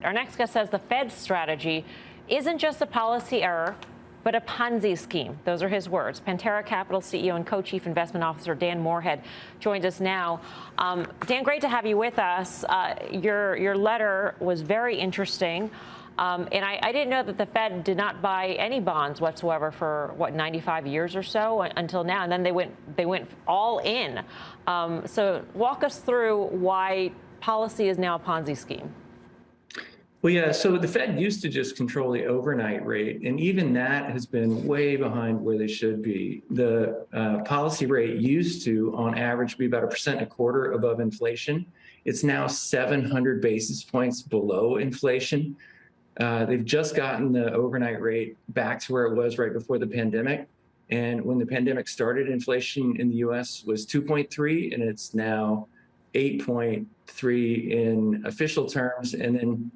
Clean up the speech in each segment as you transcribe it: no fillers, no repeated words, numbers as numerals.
Our next guest says the Fed's strategy isn't just a policy error, but a Ponzi scheme. Those are his words. Pantera Capital CEO and co-chief investment officer Dan Morehead joins us now. Dan, great to have you with us. Your letter was very interesting. And I didn't know that the Fed did not buy any bonds whatsoever for, 95 years or so until now. And then they went all in. So walk us through why policy is now a Ponzi scheme. Well, yeah, so the Fed used to just control the overnight rate, and even that has been way behind where they should be. The policy rate used to, on average, be about 1.25% above inflation. It's now 700 basis points below inflation. They've just gotten the overnight rate back to where it was right before the pandemic. And when the pandemic started, inflation in the US was 2.3, and it's now 8.3 in official terms. And then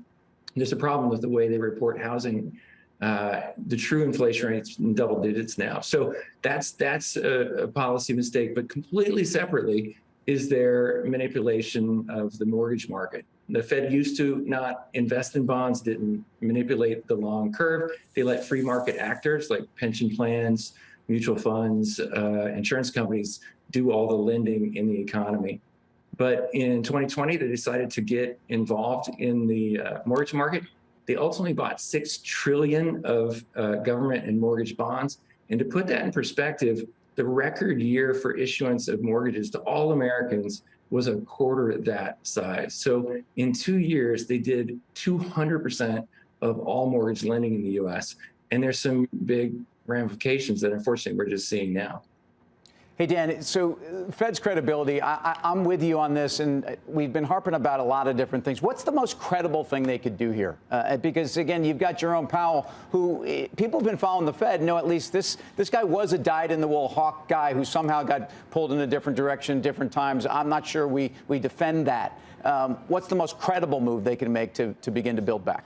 there's a problem with the way they report housing. The true inflation rate's in double digits now. So that's a policy mistake, but completely separately is their manipulation of the mortgage market. The Fed used to not invest in bonds, didn't manipulate the long curve. They let free market actors like pension plans, mutual funds, insurance companies do all the lending in the economy. But in 2020, they decided to get involved in the mortgage market. They ultimately bought $6 trillion of government and mortgage bonds. And to put that in perspective, the record year for issuance of mortgages to all Americans was a quarter that size. So in 2 years, they did 200% of all mortgage lending in the US. And there's some big ramifications that unfortunately we're just seeing now. Hey, Dan, so Fed's credibility, I'm with you on this, and we've been harping about a lot of different things. What's the most credible thing they could do here? Because, again, you've got Jerome Powell, who people have been following the Fed, know at least this guy was a dyed-in-the-wool hawk guy who somehow got pulled in a different direction, different times. I'm not sure we defend that. What's the most credible move they can make to begin to build back?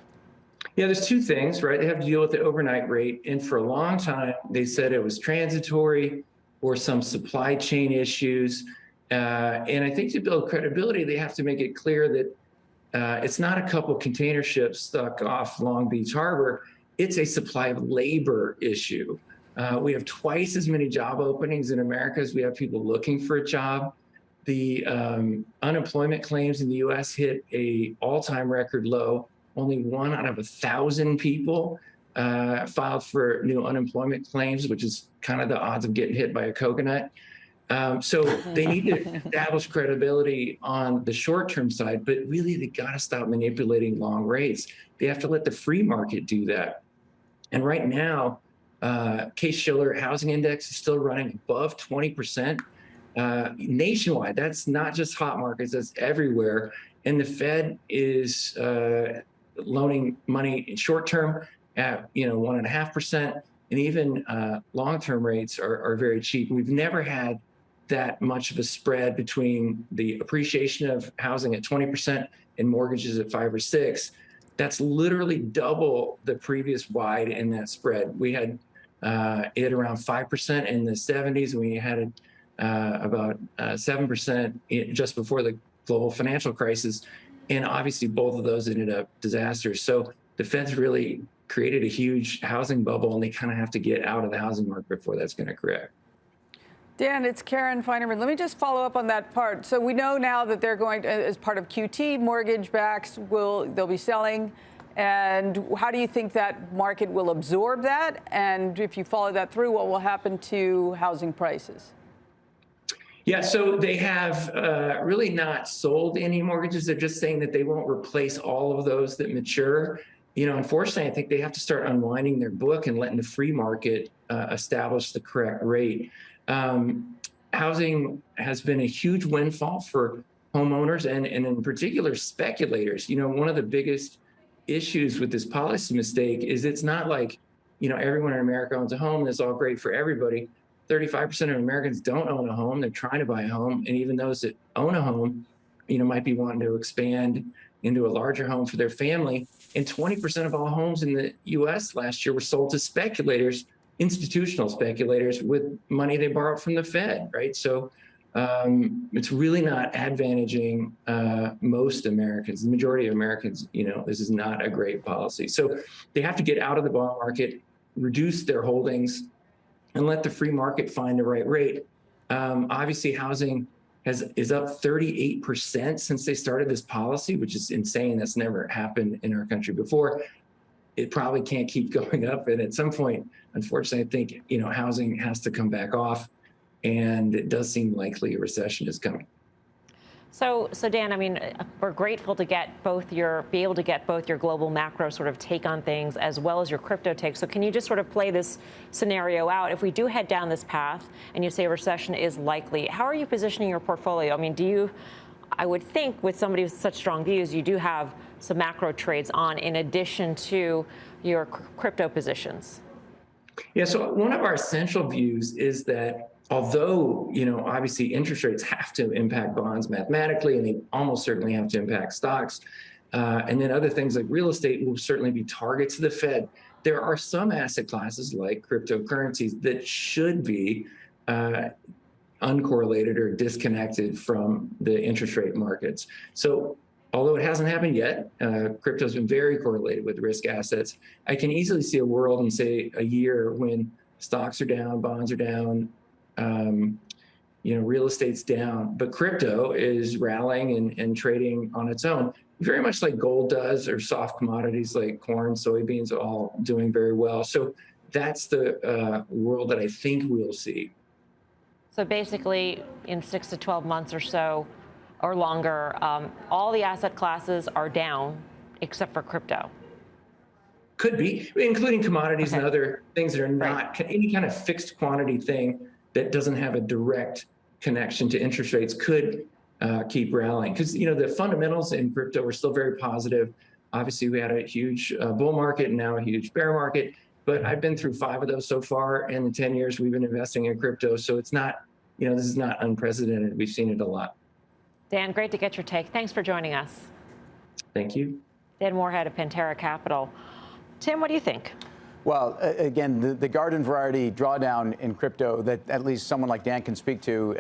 Yeah, there's two things, right? They have to deal with the overnight rate. And for a long time, they said it was transitory or some supply chain issues. And I think to build credibility, they have to make it clear that it's not a couple container ships stuck off Long Beach Harbor. It's a supply of labor issue. We have twice as many job openings in America as we have people looking for a job. The unemployment claims in the US hit a all-time record low. Only 1 out of 1,000 people filed for new unemployment claims, which is kind of the odds of getting hit by a coconut. So they need to establish credibility on the short-term side, but really they got to stop manipulating long rates. They have to let the free market do that. And right now, Case-Shiller housing index is still running above 20% nationwide. That's not just hot markets, that's everywhere. And the Fed is loaning money in short-term at 1.5%, and even long-term rates are very cheap. We've never had that much of a spread between the appreciation of housing at 20% and mortgages at 5 or 6. That's literally double the previous wide in that spread. We had it around 5% in the 70s, and we had it about 7% just before the global financial crisis. And obviously, both of those ended up disasters. So the Fed's really created a huge housing bubble, and they kind of have to get out of the housing market before that's going to correct. Dan, it's Karen Feinerman. Let me just follow up on that part. So we know now that they're going to, as part of QT, mortgage backs they'll be selling. And how do you think that market will absorb that? And if you follow that through, what will happen to housing prices? Yeah, so they have really not sold any mortgages. They're just saying that they won't replace all of those that mature. Unfortunately, I think they have to start unwinding their book and letting the free market establish the correct rate. Housing has been a huge windfall for homeowners and in particular speculators. One of the biggest issues with this policy mistake is it's not like, everyone in America owns a home and it's all great for everybody. 35% of Americans don't own a home. They're trying to buy a home. And even those that own a home, might be wanting to expand into a larger home for their family. And 20% of all homes in the US last year were sold to speculators, institutional speculators, with money they borrowed from the Fed, right? So it's really not advantaging most Americans. The majority of Americans, this is not a great policy. So they have to get out of the bond market, reduce their holdings, and let the free market find the right rate. Obviously, housing is up 38% since they started this policy, which is insane. That's never happened in our country before. It probably can't keep going up. And at some point, unfortunately, I think, housing has to come back off. And it does seem likely a recession is coming. So Dan, I mean, we're grateful to be able to get both your global macro sort of take on things as well as your crypto take. So can you just sort of play this scenario out? If we do head down this path and you say a recession is likely, how are you positioning your portfolio? I mean, I would think with somebody with such strong views, you do have some macro trades on in addition to your crypto positions. Yeah, so one of our essential views is that although, obviously interest rates have to impact bonds mathematically, and they almost certainly have to impact stocks, and then other things like real estate will certainly be targets of the Fed, there are some asset classes like cryptocurrencies that should be uncorrelated or disconnected from the interest rate markets. So although it hasn't happened yet, crypto's been very correlated with risk assets. I can easily see a world in, say, a year when stocks are down, bonds are down, real estate's down, but crypto is rallying and trading on its own, very much like gold does, or soft commodities like corn, soybeans, all doing very well. So that's the world that I think we'll see. So basically, in 6 to 12 months or so, or longer, all the asset classes are down except for crypto. Could be, including commodities and other things that are not any kind of fixed quantity thing that doesn't have a direct connection to interest rates could keep rallying. Because, the fundamentals in crypto are still very positive. Obviously, we had a huge bull market and now a huge bear market. But I've been through 5 of those so far in the 10 years we've been investing in crypto. So it's not, this is not unprecedented. We've seen it a lot. Dan, great to get your take. Thanks for joining us. Thank you. Dan Moorhead of Pantera Capital. Tim, what do you think? Well, again, the garden variety drawdown in crypto that at least someone like Dan can speak to,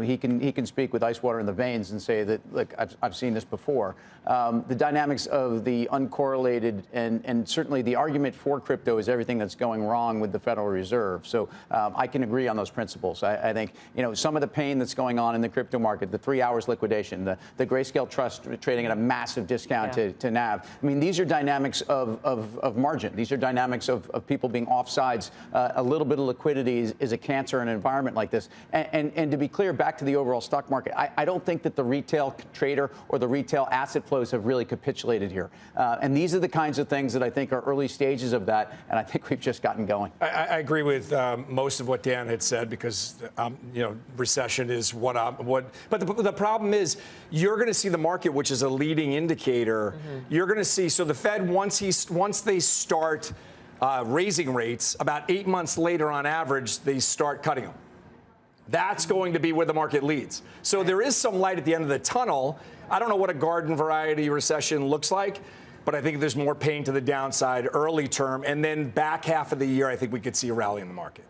he can speak with ice water in the veins and say that, look, I've seen this before. The dynamics of the uncorrelated and certainly the argument for crypto is everything that's going wrong with the Federal Reserve. So I can agree on those principles. I think, some of the pain that's going on in the crypto market, the 3 hours liquidation, the Grayscale Trust trading at a massive discount to NAV. I mean, these are dynamics of margin. These are dynamics of people being offsides. A little bit of liquidity is a cancer in an environment like this. And to be clear, back to the overall stock market, I don't think that the retail trader or the retail asset flows have really capitulated here. And these are the kinds of things that I think are early stages of that. And I think we've just gotten going. I agree with most of what Dan had said because, recession is but the problem is you're going to see the market, which is a leading indicator. You're going to see, so the Fed, once they start raising rates, about 8 months later on average, they start cutting them. That's going to be where the market leads. So there is some light at the end of the tunnel. I don't know what a garden variety recession looks like, but I think there's more pain to the downside early term. And then back half of the year, I think we could see a rally in the market.